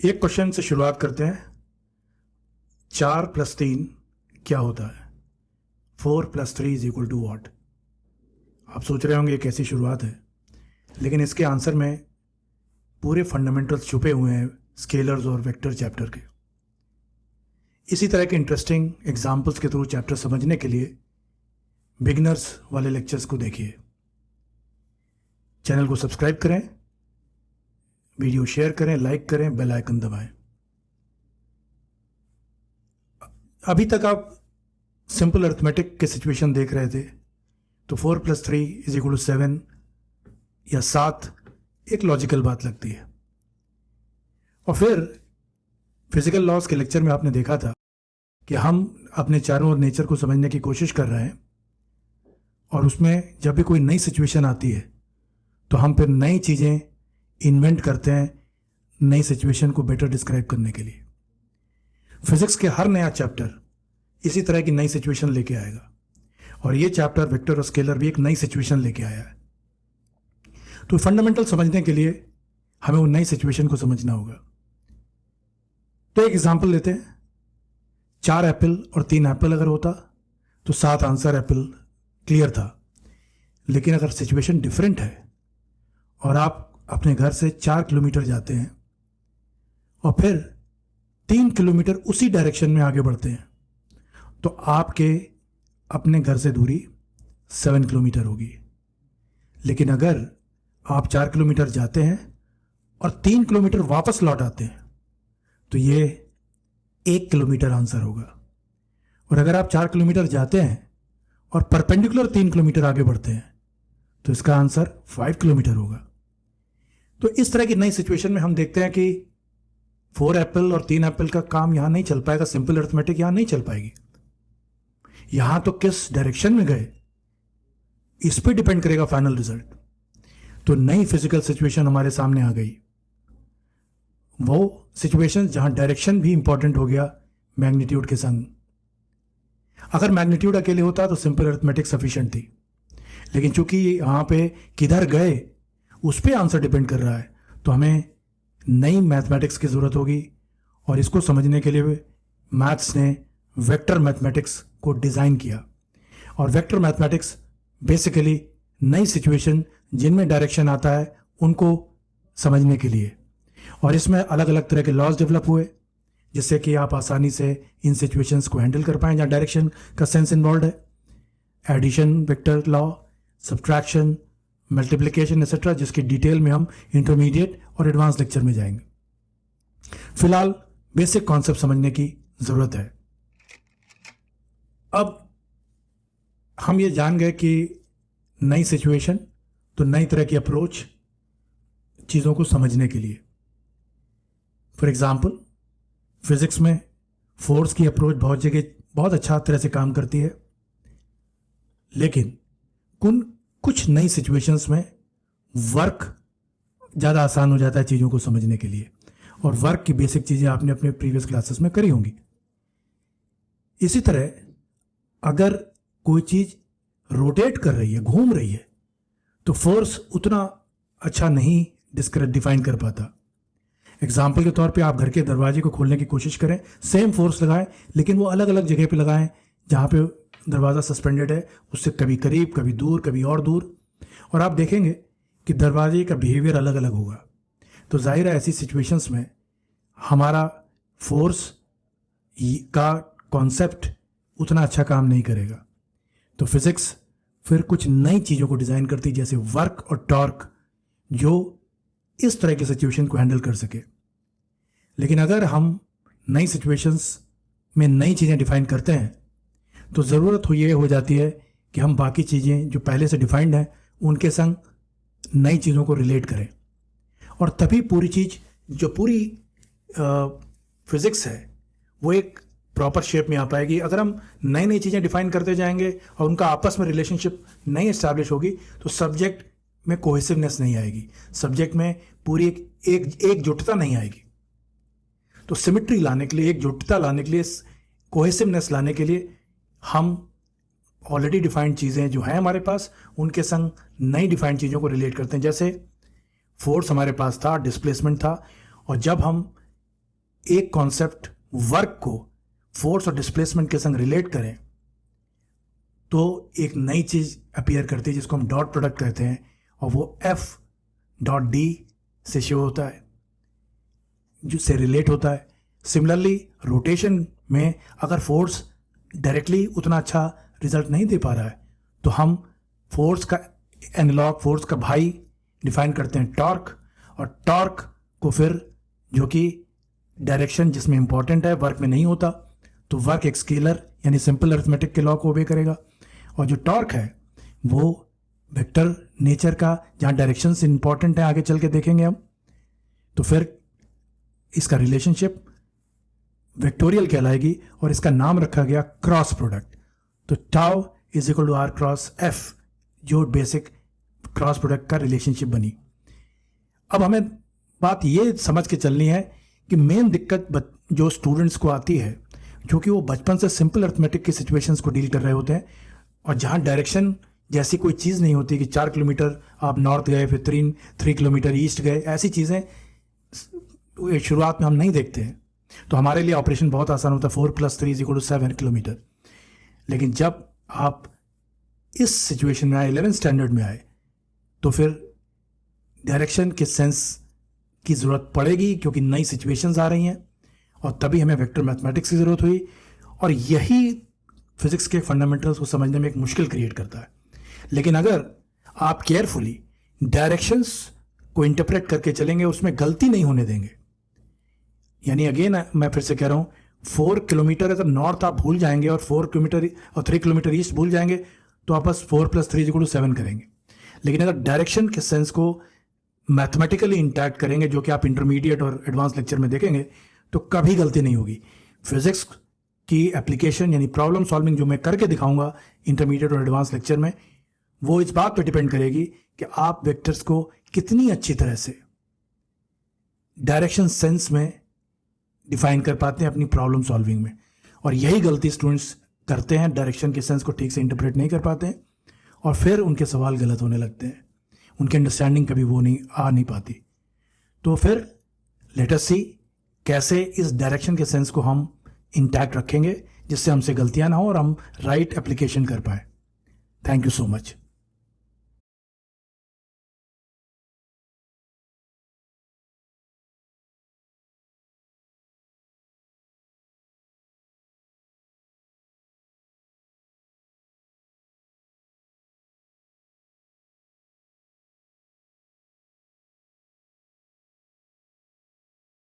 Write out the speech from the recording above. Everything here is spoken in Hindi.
एक क्वेश्चन से शुरुआत करते हैं। 4+3 क्या होता है? 4+3 इज इक्वल टू वॉट? आप सोच रहे होंगे ये कैसी शुरुआत है, लेकिन इसके आंसर में पूरे फंडामेंटल्स छुपे हुए हैं स्केलर्स और वेक्टर चैप्टर के। इसी तरह के इंटरेस्टिंग एग्जाम्पल्स के थ्रू चैप्टर समझने के लिए बिगिनर्स वाले लेक्चर्स को देखिए। चैनल को सब्सक्राइब करें, वीडियो शेयर करें, लाइक करें, बेल आइकन दबाएं। अभी तक आप सिंपल अरिथमेटिक के सिचुएशन देख रहे थे, तो 4+3 इज इक्वल टू 7 या 7 एक लॉजिकल बात लगती है। और फिर फिजिकल लॉज के लेक्चर में आपने देखा था कि हम अपने चारों ओर नेचर को समझने की कोशिश कर रहे हैं, और उसमें जब भी कोई नई सिचुएशन आती है तो हम फिर नई चीज़ें इन्वेंट करते हैं नई सिचुएशन को बेटर डिस्क्राइब करने के लिए। फिजिक्स के हर नया चैप्टर इसी तरह की नई सिचुएशन लेके आएगा, और ये चैप्टर वेक्टर और स्केलर भी एक नई सिचुएशन लेके आया है। तो फंडामेंटल समझने के लिए हमें वो नई सिचुएशन को समझना होगा। तो एक एग्जांपल लेते हैं। 4 एप्पल और 3 एप्पल अगर होता तो 7 आंसर एप्पल क्लियर था। लेकिन अगर सिचुएशन डिफरेंट है और आप अपने घर से 4 किलोमीटर जाते हैं और फिर 3 किलोमीटर उसी डायरेक्शन में आगे बढ़ते हैं, तो आपके अपने घर से दूरी 7 किलोमीटर होगी। लेकिन अगर आप 4 किलोमीटर जाते हैं और 3 किलोमीटर वापस लौट आते हैं, तो ये 1 किलोमीटर आंसर होगा। और अगर आप 4 किलोमीटर जाते हैं और परपेंडिकुलर 3 किलोमीटर आगे बढ़ते हैं, तो इसका आंसर 5 किलोमीटर होगा। तो इस तरह की नई सिचुएशन में हम देखते हैं कि 4 एप्पल और 3 एप्पल का काम यहां नहीं चल पाएगा, सिंपल अरिथमेटिक यहां नहीं चल पाएगी। यहां तो किस डायरेक्शन में गए इस पे डिपेंड करेगा फाइनल रिजल्ट। तो नई फिजिकल सिचुएशन हमारे सामने आ गई, वो सिचुएशन जहां डायरेक्शन भी इंपॉर्टेंट हो गया मैग्नीट्यूड के संग। अगर मैग्नीट्यूड अकेले होता तो सिंपल अरिथमेटिक सफिशिएंट थी, लेकिन चूंकि यहां पे किधर गए उस पर आंसर डिपेंड कर रहा है, तो हमें नई मैथमेटिक्स की ज़रूरत होगी। और इसको समझने के लिए मैथ्स ने वेक्टर मैथमेटिक्स को डिज़ाइन किया। और वेक्टर मैथमेटिक्स बेसिकली नई सिचुएशन जिनमें डायरेक्शन आता है उनको समझने के लिए, और इसमें अलग अलग तरह के लॉज डेवलप हुए जिससे कि आप आसानी से इन सिचुएशंस को हैंडल कर पाएँ जहाँ डायरेक्शन का सेंस इन्वॉल्व है। Addition vector law, subtraction, multiplication etcetera, जिसकी डिटेल में हम इंटरमीडिएट और एडवांस लेक्चर में जाएंगे। फिलहाल बेसिक कॉन्सेप्ट समझने की जरूरत है। अब हम ये जान गए कि नई सिचुएशन तो नई तरह की अप्रोच चीज़ों को समझने के लिए। फॉर एग्जाम्पल फिजिक्स में फोर्स की अप्रोच बहुत जगह बहुत अच्छा तरह से काम करती है, लेकिन कुछ नई सिचुएशंस में वर्क ज़्यादा आसान हो जाता है चीज़ों को समझने के लिए, और वर्क की बेसिक चीज़ें आपने अपने प्रीवियस क्लासेस में करी होंगी। इसी तरह अगर कोई चीज़ रोटेट कर रही है, घूम रही है, तो फोर्स उतना अच्छा नहीं डिफाइन कर पाता। एग्जाम्पल के तौर पे आप घर के दरवाजे को खोलने की कोशिश करें, सेम फोर्स लगाएं, लेकिन वो अलग अलग जगह पे लगाएं जहाँ पे दरवाज़ा सस्पेंडेड है, उससे कभी करीब, कभी दूर, कभी और दूर, और आप देखेंगे कि दरवाजे का बिहेवियर अलग अलग होगा। तो जाहिर है ऐसी सिचुएशंस में हमारा फोर्स का कॉन्सेप्ट उतना अच्छा काम नहीं करेगा। तो फिजिक्स फिर कुछ नई चीज़ों को डिज़ाइन करती है, जैसे वर्क और टॉर्क, जो इस तरह की सिचुएशन को हैंडल कर सके। लेकिन अगर हम नई सिचुएशंस में नई चीज़ें डिफाइन करते हैं, तो ज़रूरत ये हो जाती है कि हम बाकी चीज़ें जो पहले से डिफाइंड हैं उनके संग नई चीज़ों को रिलेट करें, और तभी पूरी चीज़ जो पूरी फिज़िक्स है वो एक प्रॉपर शेप में आ पाएगी। अगर हम नई नई चीज़ें डिफाइन करते जाएंगे और उनका आपस में रिलेशनशिप नहीं इस्टेब्लिश होगी, तो सब्जेक्ट में कोहेसिवनेस नहीं आएगी, सब्जेक्ट में पूरी एकजुटता नहीं आएगी। तो सिमिट्री लाने के लिए, एकजुटता लाने के लिए, कोहेसिवनेस लाने के लिए हम ऑलरेडी डिफाइंड चीज़ें जो हैं हमारे पास उनके संग नई डिफाइंड चीज़ों को रिलेट करते हैं। जैसे फोर्स हमारे पास था, डिस्प्लेसमेंट था, और जब हम एक कॉन्सेप्ट वर्क को फोर्स और डिस्प्लेसमेंट के संग रिलेट करें तो एक नई चीज अपीयर करती है जिसको हम डॉट प्रोडक्ट कहते हैं, और वो एफ डॉट डी से शो होता है, जिससे रिलेट होता है। सिमिलरली रोटेशन में अगर फोर्स डायरेक्टली उतना अच्छा रिजल्ट नहीं दे पा रहा है तो हम फोर्स का एनालॉग, फोर्स का भाई डिफाइन करते हैं टॉर्क, और टॉर्क को फिर जो कि डायरेक्शन जिसमें इंपॉर्टेंट है वर्क में नहीं होता, तो वर्क एक स्केलर यानी सिंपल अरिथमेटिक के लॉ को ओबे करेगा, और जो टॉर्क है वो वेक्टर नेचर का, जहाँ डायरेक्शन से इंपॉर्टेंट है आगे चल के देखेंगे हम, तो फिर इसका रिलेशनशिप वेक्टोरियल कहलाएगी और इसका नाम रखा गया क्रॉस प्रोडक्ट। तो tau is equal to R cross F, जो बेसिक क्रॉस प्रोडक्ट का रिलेशनशिप बनी। अब हमें बात ये समझ के चलनी है कि मेन दिक्कत जो स्टूडेंट्स को आती है, जो कि वो बचपन से सिंपल अरिथमेटिक की सिचुएशंस को डील कर रहे होते हैं, और जहाँ डायरेक्शन जैसी कोई चीज़ नहीं होती कि 4 किलोमीटर आप नॉर्थ गए फिर 3 किलोमीटर ईस्ट गए, ऐसी चीज़ें शुरुआत में हम नहीं देखते हैं, तो हमारे लिए ऑपरेशन बहुत आसान होता है, 4 + 3 = 7 किलोमीटर। लेकिन जब आप इस सिचुएशन में आए, 11th स्टैंडर्ड में आए, तो फिर डायरेक्शन के सेंस की ज़रूरत पड़ेगी क्योंकि नई सिचुएशंस आ रही हैं, और तभी हमें वेक्टर मैथमेटिक्स की ज़रूरत हुई, और यही फिजिक्स के फंडामेंटल्स को समझने में एक मुश्किल क्रिएट करता है। लेकिन अगर आप केयरफुली डायरेक्शंस को इंटरप्रेट करके चलेंगे, उसमें गलती नहीं होने देंगे, यानी अगेन मैं फिर से कह रहा हूँ, 4 किलोमीटर अगर नॉर्थ आप भूल जाएंगे और 4 किलोमीटर और 3 किलोमीटर ईस्ट भूल जाएंगे तो आप बस 4 + 3 = 7 करेंगे। लेकिन अगर डायरेक्शन के सेंस को मैथमेटिकली इंटैक्ट करेंगे, जो कि आप इंटरमीडिएट और एडवांस लेक्चर में देखेंगे, तो कभी गलती नहीं होगी। फिजिक्स की एप्लीकेशन यानी प्रॉब्लम सॉल्विंग जो मैं करके दिखाऊंगा इंटरमीडिएट और एडवांस लेक्चर में, वो इस बात पर डिपेंड करेगी कि आप वेक्टर्स को कितनी अच्छी तरह से डायरेक्शन सेंस में डिफाइन कर पाते हैं अपनी प्रॉब्लम सॉल्विंग में। और यही गलती स्टूडेंट्स करते हैं, डायरेक्शन के सेंस को ठीक से इंटरप्रेट नहीं कर पाते हैं, और फिर उनके सवाल गलत होने लगते हैं, उनकी अंडरस्टैंडिंग कभी वो नहीं पाती। तो फिर लेट अस सी कैसे इस डायरेक्शन के सेंस को हम इंटैक्ट रखेंगे जिससे हमसे गलतियां ना हो और हम राइट एप्लीकेशन कर पाए। Thank you so much.